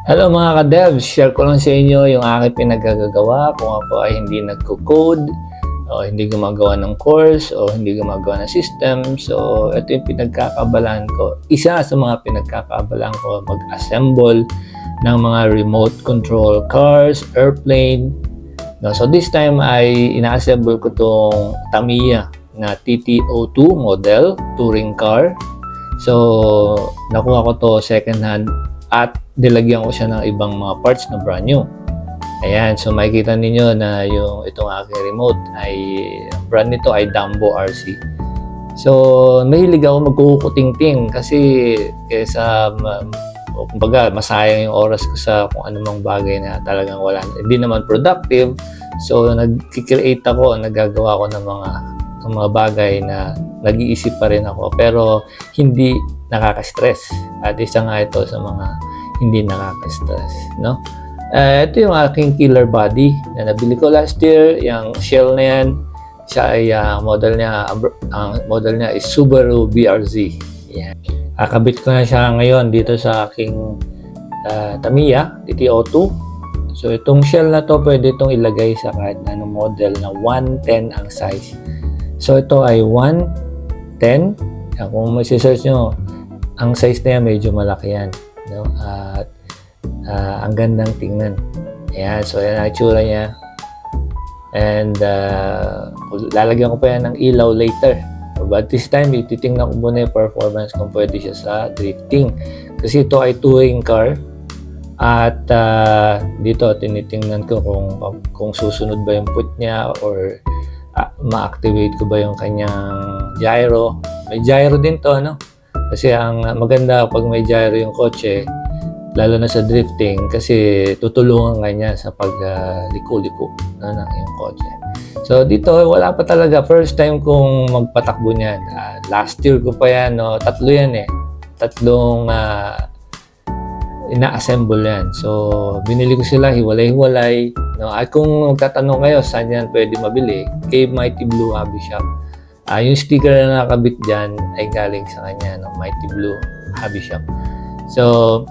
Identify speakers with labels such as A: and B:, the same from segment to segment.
A: Hello mga ka-devs, share ko lang sa inyo yung aking pinagagagawa kung ako ay hindi nagko-code o hindi gumagawa ng course o hindi gumagawa ng system. So, ito yung pinagkakabalaan ko. Isa sa mga pinagkakabalaan ko mag-assemble ng mga remote control cars, airplane. No, so, this time ay ina-assemble ko tong Tamiya na TT02 model, touring car. So, nakuha ko to second hand at nilagyan ko siya ng ibang mga parts na brand new. Ayan, so makikita ninyo na itong aking remote ay brand nito ay Dambo RC. So, mahilig ako magkukuting-ting kasi kaysa kumbaga masayang yung oras ko sa kung anumang bagay na talagang wala, hindi naman productive. So, nag-create ako, nagagawa ko ng mga bagay na nag-iisip pa rin ako pero hindi nakaka-stress. At isa nga ito sa mga hindi nakaka-stress, no? Ito yung aking killer body na nabili ko last year. Yung shell na yan, siya ay model niya is Subaru BRZ. Yan. Kakabit ko na siya ngayon dito sa aking Tamiya TT02. So itong shell na to pwede itong ilagay sa kahit anong model na 110 ang size. So ito ay 110. Kung masi-search nyo, ang size na yan medyo malaki yan, no? At ang gandang tingnan. Ayan, so yan ang itsura niya. And lalagyan ko pa yan ng ilaw later. But this time, ititingnan ko muna yung performance kung pwede siya sa drifting. Kasi ito ay touring car. At dito, tinitingnan ko kung susunod ba yung put niya or ma-activate ko ba yung kanyang gyro. May gyro din to, no? Kasi ang maganda pag may gyro yung kotse, lalo na sa drifting, kasi tutulungan nga niya sa pagliko-liko yung kotse. So dito, wala pa talaga. First time kong magpatakbo niyan. Last year ko pa yan, no? Tatlo yan eh. Tatlong ina-assemble yan. So, binili ko sila, hiwalay-hiwalay. No? At kung magtatanong kayo, saan yan pwede mabili? Kay Mighty Blue Hobby Shop. Yung sticker na nakabit dyan ay galing sa kanya, no? Mighty Blue Hobby Shop. So,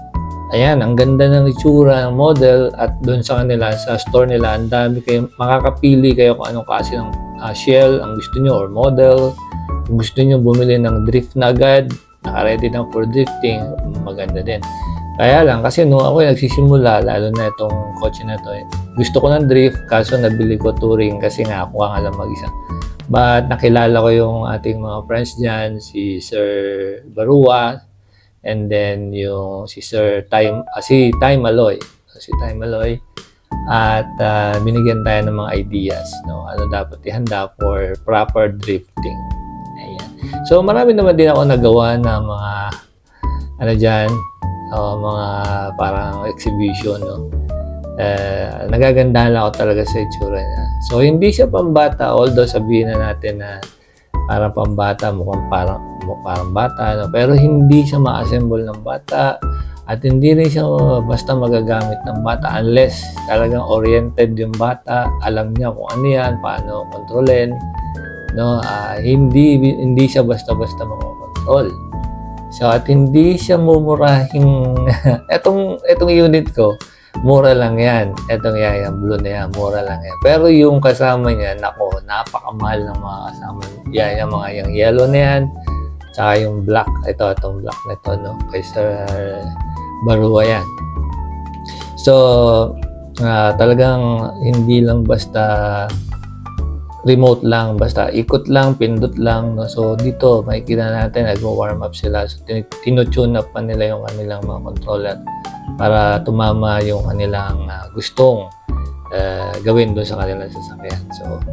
A: ayan, ang ganda ng itsura ng model at doon sa kanila, sa store nila, ang dami kayo, makakapili kayo kung anong klase ng shell ang gusto nyo or model. Kung gusto nyo bumili ng drift na agad, naka-ready na for drifting, maganda din. Kaya lang, kasi nung ako nagsisimula, lalo na itong kotse na to, gusto ko ng drift, kaso nabili ko touring kasi nga ako nga lang mag-isa. But nakilala ko yung ating mga friends dyan, si Sir Barua, and then yung si Time Aloy. At binigyan tayo ng mga ideas, no? Ano dapat ihanda for proper drifting. Ayan. So marami naman din ako nagawa na mga mga parang exhibition, no? Nagagandahan ako talaga sa itsura niya. So hindi siya pambata, although sabihin na natin na parang pambata, mukhang parang bata, no? Pero hindi siya ma-assemble ng bata at hindi rin siya basta magagamit ng bata unless talagang oriented yung bata, alam niya kung ano yan, paano kontrolin, no? Hindi siya basta-basta makokontrol. So at hindi siya mumurahing etong unit ko, mura lang yan. Etong yung blue na yan, mura lang yan. Pero yung kasama niya, nako, napakamahal ng mga kasama. Yung yellow na yan, tsaka yung black. Itong black na ito, no? Kay Sir Barua yan. So, talagang hindi lang basta remote lang, basta ikot lang, pindot lang, no? So, dito, makikita natin, nag-warm up sila. So, tinutune up pa nila yung kanilang mga controller para tumama yung kanilang gustong gawin doon sa kanilang sasakyan. So,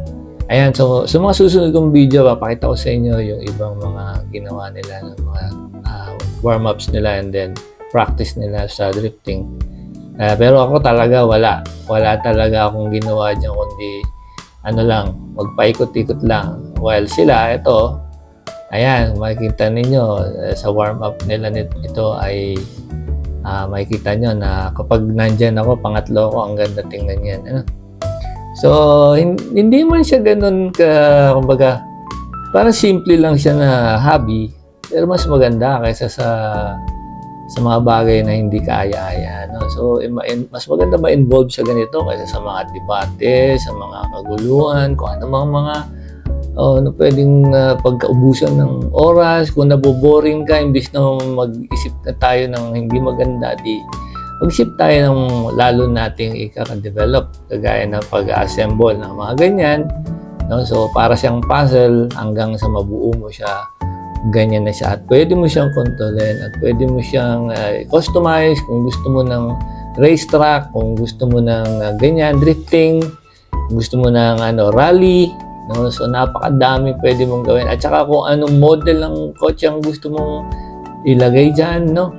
A: ayan. So, sa mga susunod kong video, papakita ko sa inyo yung ibang mga ginawa nila ng mga warm-ups nila and then practice nila sa drifting. Pero ako talaga, wala talaga akong ginawa dyan, kundi magpaikot-ikot lang. While sila, ito, ayan, makikita ninyo sa warm-up nila ito ay makikita nyo na kapag nandyan ako, pangatlo ako, ang ganda tingnan yan. So, hindi man siya ganun kumbaga, parang simple lang siya na hobby, pero mas maganda kaysa sa mga bagay na hindi kaya-aya. No? So, mas maganda ma-involve sa ganito kaysa sa mga debate, sa mga kaguluhan, kung ano mga pwedeng pagkaubusan ng oras. Kung naboboring ka, imbis na mag-isip na tayo ng hindi maganda, di mag-isip tayo ng lalo nating ika-develop, kagaya ng pag-assemble ng mga ganyan. No? So, para siyang puzzle hanggang sa mabuo mo siya, ganyan na siya. At pwede mo siyang kontrolin at pwede mo siyang customize kung gusto mo ng racetrack, kung gusto mo ng ganyan, drifting, kung gusto mo ng rally. No? So, napakadami pwede mong gawin. At saka kung anong model ng kotse ang gusto mong ilagay dyan, no?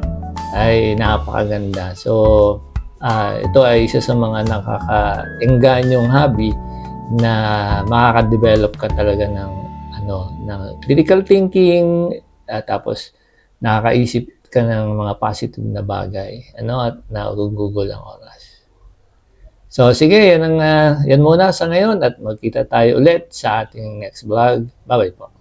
A: Ay napakaganda. So, ito ay isa sa mga nakaka-enganyong hobby na makaka-develop ka talaga ng critical thinking, tapos nakakaisip ka ng mga positive na bagay, at nagugugol ang oras. So, sige, yan muna sa ngayon at magkita tayo ulit sa ating next vlog. Bye-bye po.